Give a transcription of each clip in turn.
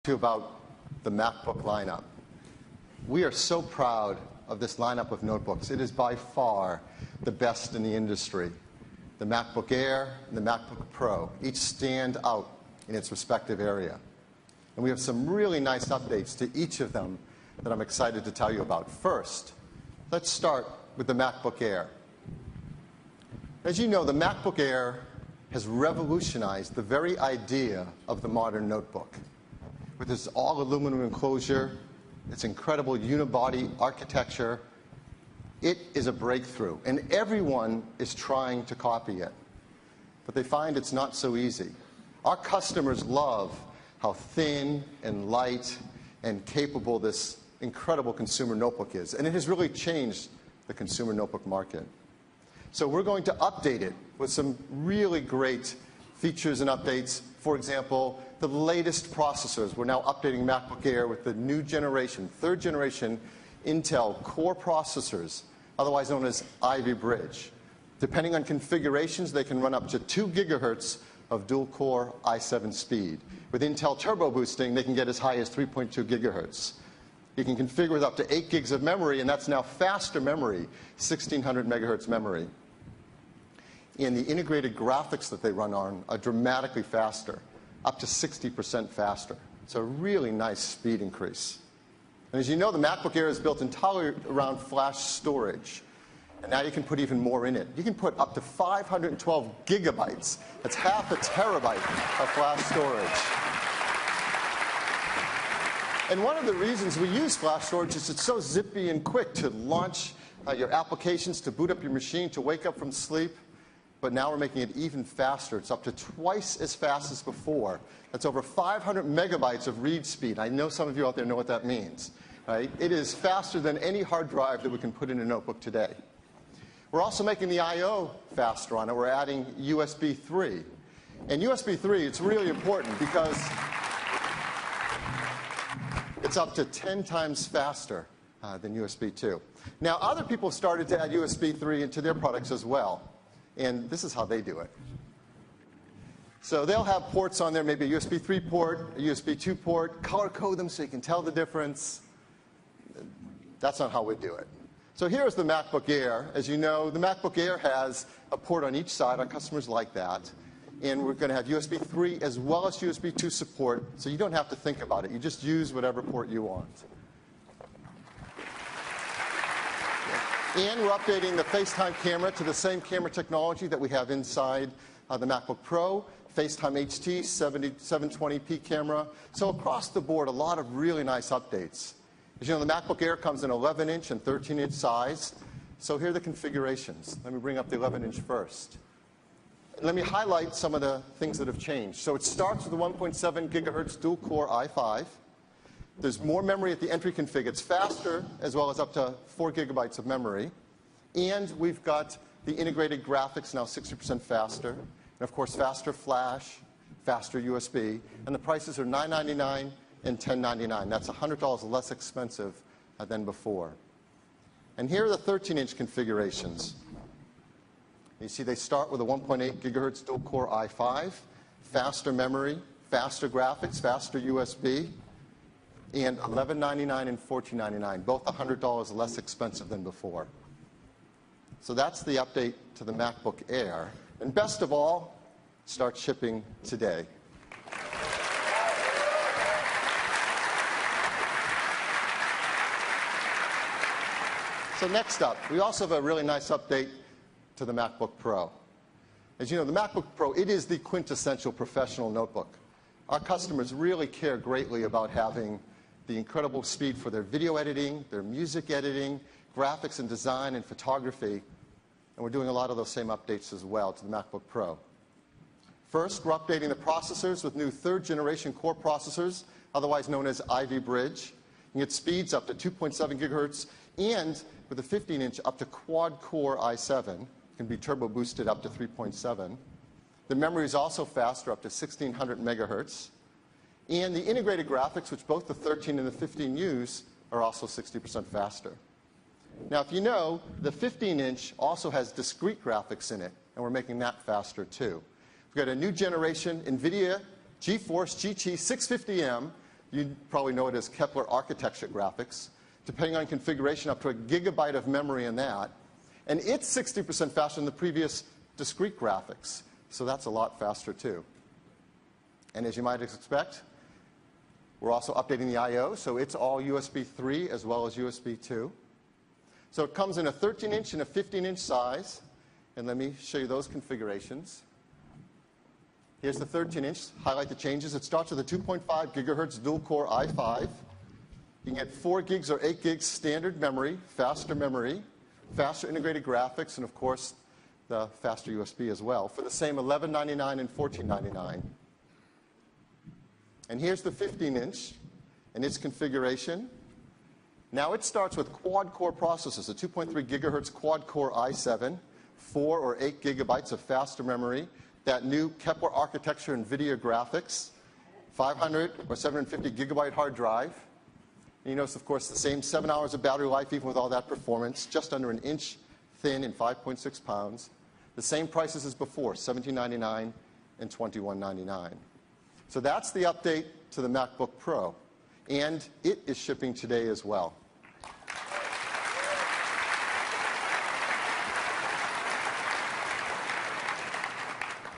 to you about the MacBook lineup. We are so proud of this lineup of notebooks. It is by far the best in the industry. The MacBook Air and the MacBook Pro each stand out in its respective area. And we have some really nice updates to each of them that I'm excited to tell you about. First, let's start with the MacBook Air. As you know, the MacBook Air has revolutionized the very idea of the modern notebook. With its all-aluminum enclosure, its incredible unibody architecture, it is a breakthrough, and everyone is trying to copy it. But they find it's not so easy. Our customers love how thin and light and capable this incredible consumer notebook is, and it has really changed the consumer notebook market. So we're going to update it with some really great features and updates. For example, the latest processors. We're now updating MacBook Air with the new generation, third generation Intel Core processors, otherwise known as Ivy Bridge. Depending on configurations, they can run up to 2 gigahertz of dual-core i7 speed. With Intel Turbo Boosting, they can get as high as 3.2 gigahertz. You can configure with up to 8 gigs of memory, and that's now faster memory, 1600 megahertz memory. And the integrated graphics that they run on are dramatically faster, up to 60% faster. It's a really nice speed increase. And as you know, the MacBook Air is built entirely around flash storage. And now you can put even more in it. You can put up to 512 gigabytes. That's half a terabyte of flash storage. And one of the reasons we use flash storage is it's so zippy and quick to launch your applications, to boot up your machine, to wake up from sleep. But now we're making it even faster. It's up to twice as fast as before. That's over 500 megabytes of read speed. I know some of you out there know what that means. Right? It is faster than any hard drive that we can put in a notebook today. We're also making the I/O faster on it. We're adding USB 3. And USB 3, it's really important because it's up to 10 times faster than USB 2. Now, other people started to add USB 3 into their products as well. And this is how they do it. So they'll have ports on there, maybe a USB 3 port, a USB 2 port, color code them so you can tell the difference. That's not how we do it. So here's the MacBook Air. As you know, the MacBook Air has a port on each side. Our customers like that. And we're going to have USB 3 as well as USB 2 support, so you don't have to think about it. You just use whatever port you want. And we're updating the FaceTime camera to the same camera technology that we have inside the MacBook Pro, FaceTime HD, 720p camera. So across the board, a lot of really nice updates. As you know, the MacBook Air comes in 11-inch and 13-inch size. So here are the configurations. Let me bring up the 11-inch first. Let me highlight some of the things that have changed. So it starts with the 1.7 gigahertz dual-core i5. There's more memory at the entry config. It's faster, as well as up to 4 gigabytes of memory. And we've got the integrated graphics now 60% faster. And of course, faster flash, faster USB. And the prices are $999 and $1099. That's $100 less expensive than before. And here are the 13-inch configurations. You see they start with a 1.8 gigahertz dual-core i5, faster memory, faster graphics, faster USB. And $1199 and $1499, both $100 less expensive than before. So that's the update to the MacBook Air. And best of all, start shipping today. So next up, we also have a really nice update to the MacBook Pro. As you know, the MacBook Pro, it is the quintessential professional notebook. Our customers really care greatly about having the incredible speed for their video editing, their music editing, graphics and design and photography. And we're doing a lot of those same updates as well to the MacBook Pro. First, we're updating the processors with new third-generation core processors, otherwise known as Ivy Bridge. You can get speeds up to 2.7 gigahertz, and with a 15-inch up to quad-core i7. It can be turbo boosted up to 3.7. The memory is also faster, up to 1600 megahertz. And the integrated graphics, which both the 13 and the 15 use, are also 60% faster. Now, if you know, the 15-inch also has discrete graphics in it, and we're making that faster too. We've got a new generation NVIDIA GeForce GT 650M You probably know it as Kepler architecture graphics, depending on configuration, up to 1 gigabyte of memory in that. And it's 60% faster than the previous discrete graphics. So that's a lot faster, too. And as you might expect, we're also updating the I/O, so it's all USB 3 as well as USB 2. So it comes in a 13-inch and a 15-inch size. And let me show you those configurations. Here's the 13-inch. Highlight the changes. It starts with a 2.5 gigahertz dual-core i5. You can get 4 gigs or 8 gigs standard memory, faster integrated graphics, and of course, the faster USB as well, for the same $11.99 and $14.99. And here's the 15-inch and its configuration. Now it starts with quad-core processors, a 2.3 gigahertz quad-core i7, 4 or 8 gigabytes of faster memory, that new Kepler architecture NVIDIA graphics, 500 or 750 gigabyte hard drive. And you notice, of course, the same 7 hours of battery life, even with all that performance, just under an inch thin and 5.6 pounds. The same prices as before, $17.99 and $21.99. So that's the update to the MacBook Pro, and it is shipping today as well.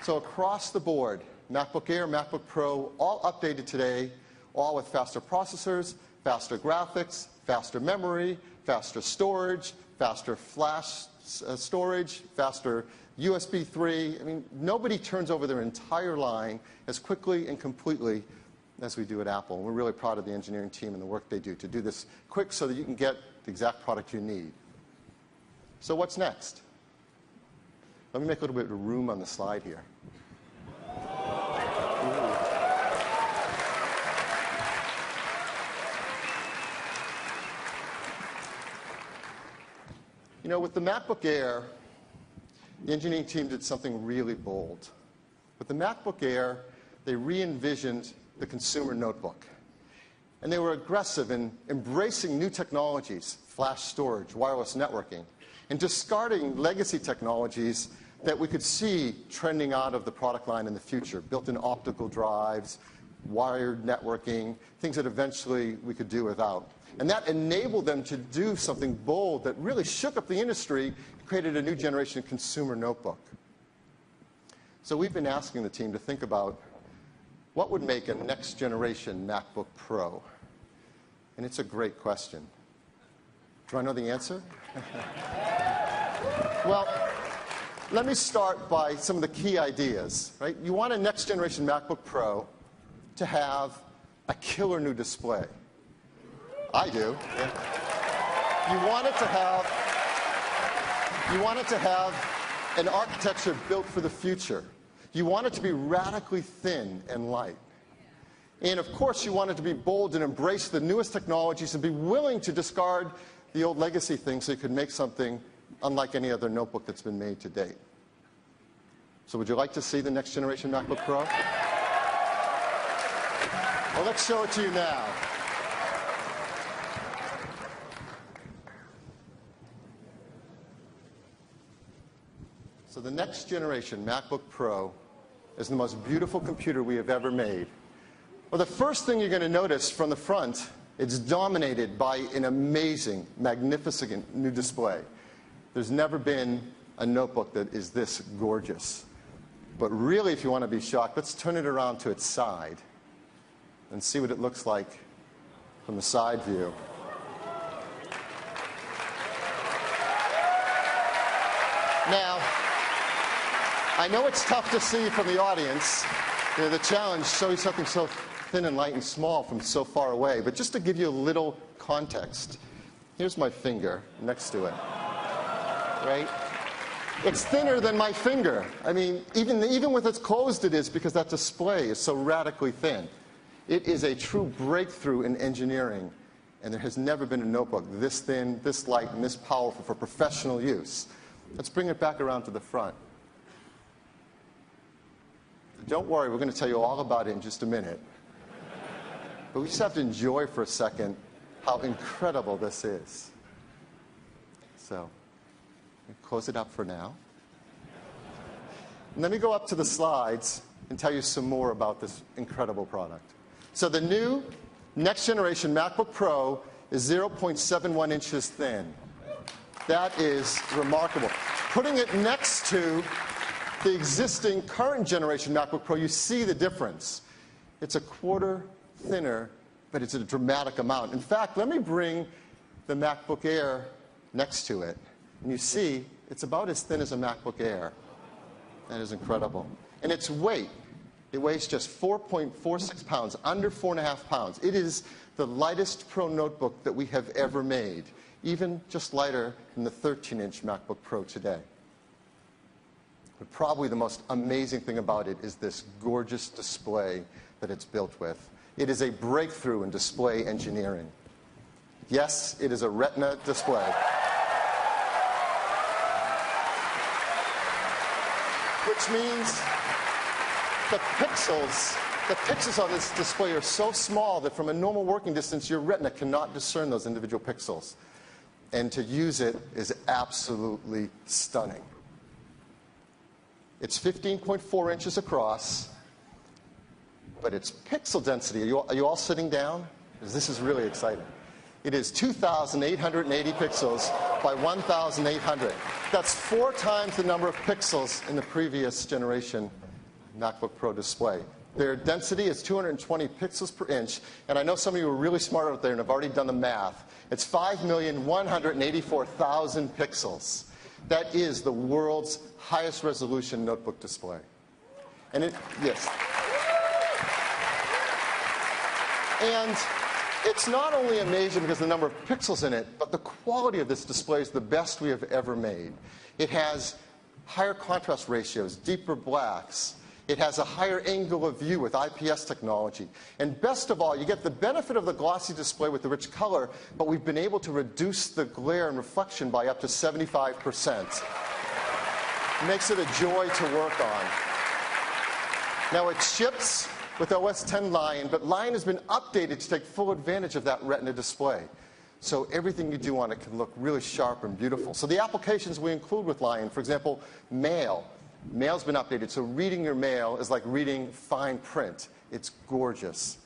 So across the board, MacBook Air, MacBook Pro, all updated today, all with faster processors, faster graphics, faster memory, faster storage, faster flash storage, faster USB 3. I mean, nobody turns over their entire line as quickly and completely as we do at Apple. And we're really proud of the engineering team and the work they do to do this quick so that you can get the exact product you need. So what's next? Let me make a little bit of room on the slide here. You know, with the MacBook Air, the engineering team did something really bold. With the MacBook Air, they re-envisioned the consumer notebook. And they were aggressive in embracing new technologies, flash storage, wireless networking, and discarding legacy technologies that we could see trending out of the product line in the future, built-in optical drives, wired networking, things that eventually we could do without. And that enabled them to do something bold that really shook up the industry, created a new generation of consumer notebook. So we've been asking the team to think about what would make a next generation MacBook Pro. And it's a great question. Do I know the answer? Well, let me start by some of the key ideas. Right? You want a next generation MacBook Pro to have a killer new display. I do. Yeah. You want it to have an architecture built for the future. You want it to be radically thin and light. And of course, you want it to be bold and embrace the newest technologies and be willing to discard the old legacy things so you could make something unlike any other notebook that's been made to date. So would you like to see the next generation MacBook Pro? Well, let's show it to you now. So the next generation MacBook Pro is the most beautiful computer we have ever made. Well, the first thing you're going to notice from the front, it's dominated by an amazing, magnificent new display. There's never been a notebook that is this gorgeous. But really, if you want to be shocked, let's turn it around to its side and see what it looks like from the side view. Now, I know it's tough to see from the audience. You know, the challenge, showing something so thin and light and small from so far away. But just to give you a little context, here's my finger next to it. Right? It's thinner than my finger. I mean, even with it closed it is, because that display is so radically thin. It is a true breakthrough in engineering. And there has never been a notebook this thin, this light, and this powerful for professional use. Let's bring it back around to the front. Don't worry, we're going to tell you all about it in just a minute. But we just have to enjoy for a second how incredible this is. So, close it up for now. And let me go up to the slides and tell you some more about this incredible product. So the new Next generation MacBook Pro is 0.71 inches thin. That is remarkable. Putting it next to the existing current generation MacBook Pro, you see the difference. It's a quarter thinner, but it's a dramatic amount. In fact, let me bring the MacBook Air next to it, and you see it's about as thin as a MacBook Air. That is incredible. And its weight, it weighs just 4.46 pounds, under 4.5 pounds. It is the lightest Pro notebook that we have ever made, even just lighter than the 13-inch MacBook Pro today. But probably the most amazing thing about it is this gorgeous display that it's built with. It is a breakthrough in display engineering. Yes, it is a Retina display. Which means the pixels on this display are so small that from a normal working distance, your Retina cannot discern those individual pixels. And to use it is absolutely stunning. It's 15.4 inches across, but its pixel density, are you all sitting down? Because this is really exciting. It is 2,880 pixels by 1,800. That's 4 times the number of pixels in the previous generation MacBook Pro display. Their density is 220 pixels per inch, and I know some of you are really smart out there and have already done the math. It's 5,184,000 pixels. That is the world's highest resolution notebook display. And yes. And it's not only amazing because of the number of pixels in it, but the quality of this display is the best we have ever made. It has higher contrast ratios, deeper blacks. It has a higher angle of view with IPS technology. And best of all, you get the benefit of the glossy display with the rich color, but we've been able to reduce the glare and reflection by up to 75%. It makes it a joy to work on. Now it ships with OS X Lion, but Lion has been updated to take full advantage of that Retina display. So everything you do on it can look really sharp and beautiful. So the applications we include with Lion, for example, mail. Mail's been updated, so reading your mail is like reading fine print. It's gorgeous.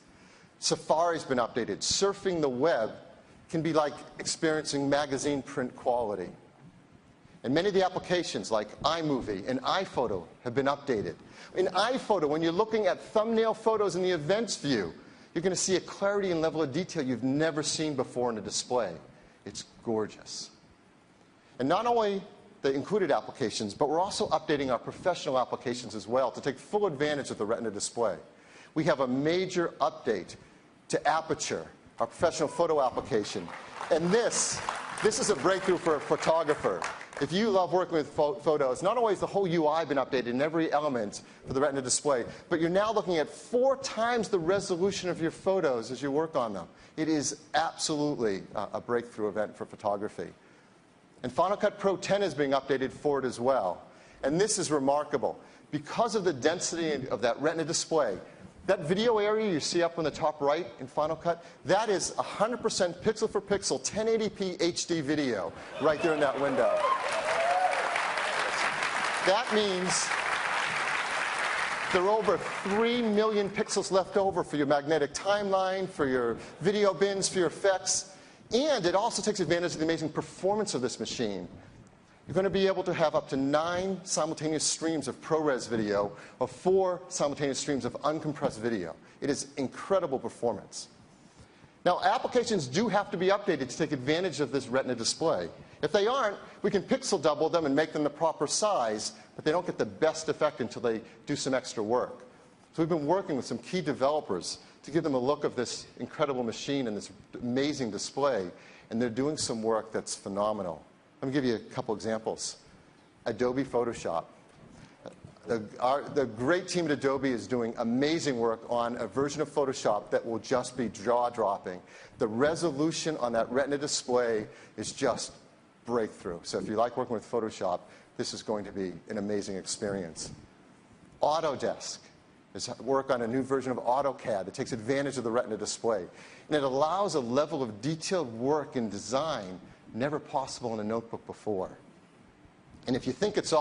Safari's been updated. Surfing the web can be like experiencing magazine print quality. And many of the applications like iMovie and iPhoto have been updated. In iPhoto, when you're looking at thumbnail photos in the events view, you're going to see a clarity and level of detail you've never seen before in a display. It's gorgeous. And not only the included applications, but we're also updating our professional applications as well to take full advantage of the Retina display. We have a major update to Aperture, our professional photo application. And this is a breakthrough for a photographer. If you love working with photos, not only has the whole UI been updated in every element for the Retina display, but you're now looking at 4 times the resolution of your photos as you work on them. It is absolutely a breakthrough event for photography. And Final Cut Pro X is being updated for it as well. And this is remarkable. Because of the density of that Retina display, that video area you see up on the top right in Final Cut, that is 100% pixel for pixel 1080p HD video right there in that window. That means there are over 3 million pixels left over for your magnetic timeline, for your video bins, for your effects. And it also takes advantage of the amazing performance of this machine. You're going to be able to have up to 9 simultaneous streams of ProRes video or 4 simultaneous streams of uncompressed video. It is incredible performance. Now, applications do have to be updated to take advantage of this Retina display. If they aren't, we can pixel double them and make them the proper size, but they don't get the best effect until they do some extra work. So we've been working with some key developers to give them a look of this incredible machine and this amazing display, and they're doing some work that's phenomenal. Let me give you a couple examples. Adobe Photoshop. The great team at Adobe is doing amazing work on a version of Photoshop that will just be jaw-dropping. The resolution on that Retina display is just breakthrough. So if you like working with Photoshop, this is going to be an amazing experience. Autodesk is work on a new version of AutoCAD that takes advantage of the Retina display. And it allows a level of detailed work and design never possible in a notebook before. And if you think it's all